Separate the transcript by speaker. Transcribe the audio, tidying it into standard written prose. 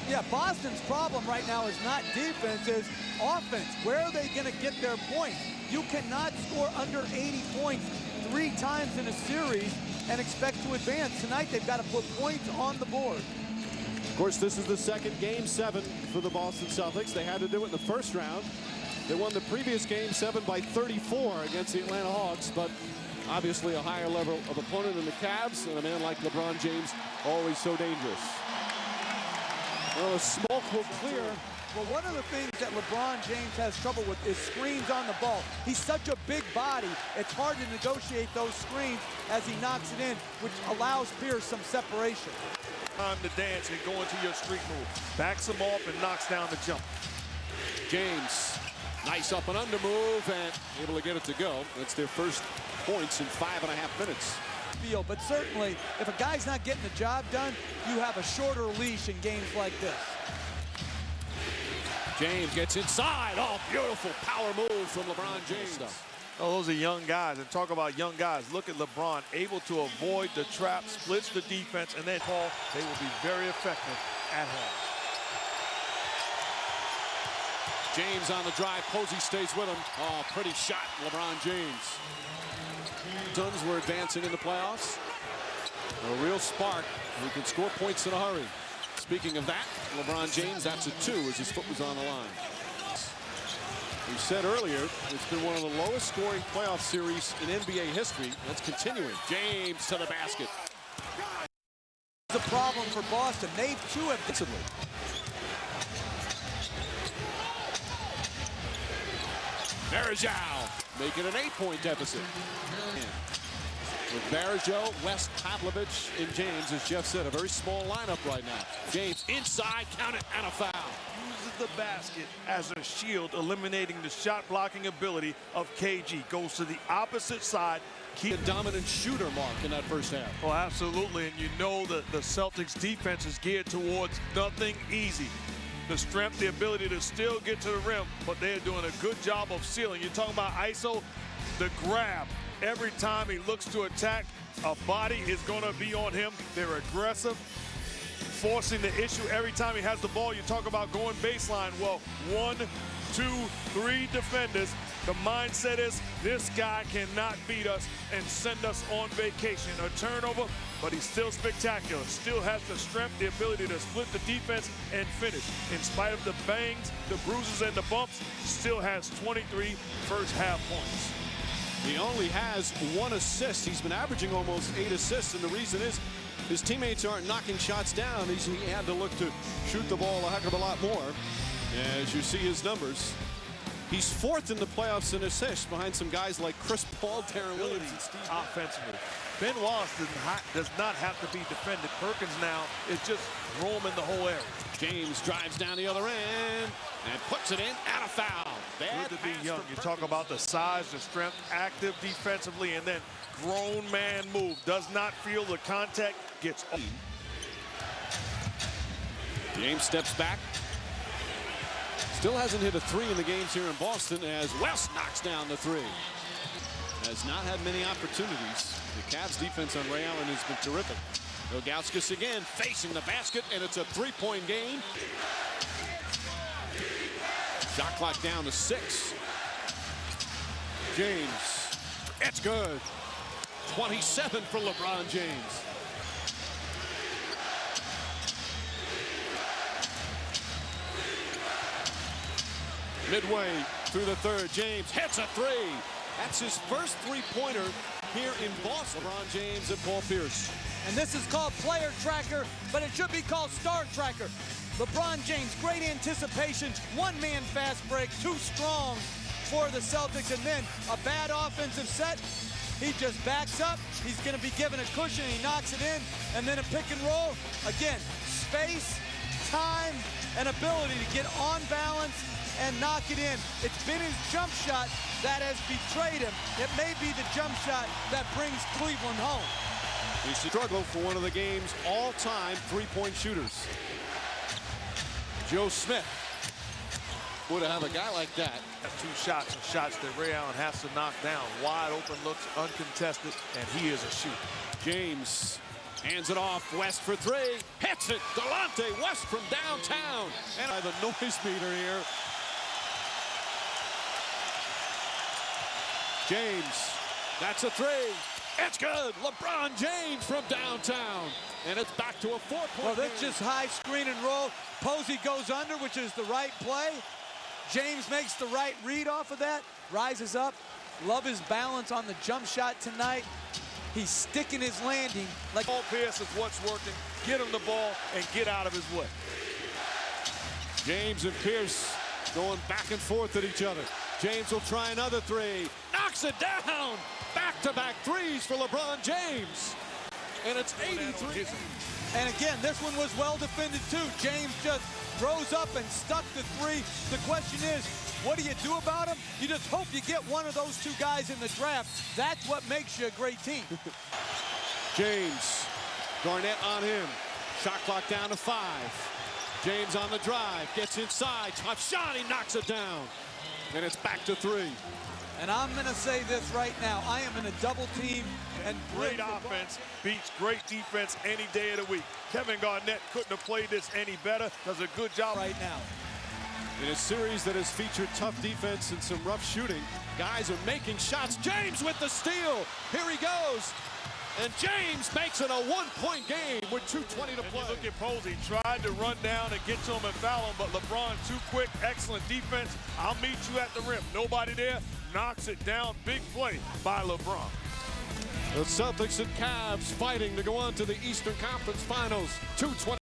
Speaker 1: Yeah, Boston's problem right now is not defense, it's offense. Where are they going to get their points? You cannot score under 80 points 3 times in a series and expect to advance. Tonight, they've got to put points on the board.
Speaker 2: Of course, this is the second Game 7 for the Boston Celtics. They had to do it in the first round. They won the previous Game 7 by 34 against the Atlanta Hawks, but obviously a higher level of opponent than the Cavs, and a man like LeBron James, always so dangerous. Well, the smoke will clear.
Speaker 1: Well, one of the things that LeBron James has trouble with is screens on the ball. He's such a big body, it's hard to negotiate those screens as he knocks it in, which allows Pierce some separation.
Speaker 3: Time to dance and go into your street move. Backs him off and knocks down the jump.
Speaker 2: James, nice up and under move and able to get it to go. That's their first points in 5.5 minutes.
Speaker 1: But certainly, if a guy's not getting the job done, you have a shorter leash in games like this.
Speaker 2: James gets inside. Oh, beautiful power move from LeBron James.
Speaker 3: Oh, those are young guys. And talk about young guys. Look at LeBron, able to avoid the trap, splits the defense, and then Paul, they will be very effective at home.
Speaker 2: James on the drive. Posey stays with him. Oh, pretty shot, LeBron James. Suns were advancing in the playoffs. A real spark. He can score points in a hurry. Speaking of that, LeBron James, that's a 2 as his foot was on the line. We said earlier, it's been one of the lowest scoring playoff series in NBA history. That's continuing. James to the basket.
Speaker 1: It's a problem for Boston. They too have defensively.
Speaker 2: Varejao making an 8-point deficit. With Varejao, West, Pavlovich, and James, as Jeff said, a very small lineup right now. James inside, count it, and a foul.
Speaker 3: Uses the basket as a shield, eliminating the shot blocking ability of KG. Goes to the opposite side.
Speaker 2: Keep a dominant shooter mark in that first half.
Speaker 3: Oh, absolutely, and you know that the Celtics defense is geared towards nothing easy. The strength, the ability to still get to the rim, but they're doing a good job of sealing. You're talking about ISO, the grab. Every time he looks to attack, a body is going to be on him. They're aggressive, forcing the issue every time he has the ball. You talk about going baseline. Well, 1, 2, 3 defenders. The mindset is this guy cannot beat us and send us on vacation. A turnover, but he's still spectacular. Still has the strength, the ability to split the defense and finish. In spite of the bangs, the bruises, and the bumps, still has 23 first half points.
Speaker 2: He only has 1 assist. He's been averaging almost 8 assists, and the reason is his teammates aren't knocking shots down. He had to look to shoot the ball a heck of a lot more. As you see his numbers, he's 4th in the playoffs in assists behind some guys like Chris Paul, Darren Williams, and Steve.
Speaker 3: Offensively, Ben Wallace does not have to be defended. Perkins now is just roaming the whole area.
Speaker 2: James drives down the other end and puts it in, and a foul. Bad
Speaker 3: Good to be young. You talk about the size, the strength, active defensively, and then grown man move. Does not feel the contact, gets open.
Speaker 2: James steps back. Still hasn't hit a 3 in the games here in Boston as West knocks down the 3. Has not had many opportunities. The Cavs defense on Ray Allen has been terrific. Ilgauskas again facing the basket, and it's a 3-point game. Shot clock down to 6. James, it's good. 27 for LeBron James. Midway through the third, James hits a 3. That's his first 3-pointer here in Boston. LeBron James and Paul Pierce.
Speaker 1: And this is called player tracker, but it should be called star tracker. LeBron James, great anticipation, 1-man fast break, too strong for the Celtics, and then a bad offensive set. He just backs up. He's going to be given a cushion. He knocks it in, and then a pick and roll. Again, space, time, and ability to get on balance and knock it in. It's been his jump shot that has betrayed him. It may be the jump shot that brings Cleveland home.
Speaker 2: He struggled for one of the game's all-time 3-point shooters. Joe Smith would have a guy like that.
Speaker 3: That's 2 shots and shots that Ray Allen has to knock down. Wide open looks, uncontested, and he is a shooter.
Speaker 2: James Hands it off, West for three. Hits it, Delonte West from downtown. And by the noise meter here. James, that's a three. It's good. LeBron James from downtown. And it's back to a 4-point
Speaker 1: Well, that's just high screen and roll. Posey goes under, which is the right play. James makes the right read off of that. Rises up. Love his balance on the jump shot tonight. He's sticking his landing. Like
Speaker 3: Paul Pierce is what's working. Get him the ball and get out of his way.
Speaker 2: James and Pierce going back and forth at each other. James will try another three. Knocks it down. Back-to-back threes for LeBron James. And it's 83.
Speaker 1: And again, this one was well defended too. James just rose up and stuck the three. The question is, what do you do about him? You just hope you get one of those two guys in the draft. That's what makes you a great team.
Speaker 2: James, Garnett on him. Shot clock down to 5. James on the drive, gets inside, top shot, he knocks it down. And it's back to 3.
Speaker 1: And I'm gonna say this right now. I am in a double team and
Speaker 3: Great offense beats great defense any day of the week. Kevin Garnett couldn't have played this any better. Does a good job
Speaker 1: right now.
Speaker 2: In a series that has featured tough defense and some rough shooting, guys are making shots. James with the steal. Here he goes. And James makes it a 1-point game with 2:20 to play.
Speaker 3: You look at Posey, tried to run down and get to him and foul him, but LeBron too quick, excellent defense. I'll meet you at the rim. Nobody there, knocks it down. Big play by LeBron.
Speaker 2: The Celtics and Cavs fighting to go on to the Eastern Conference Finals. 2:20.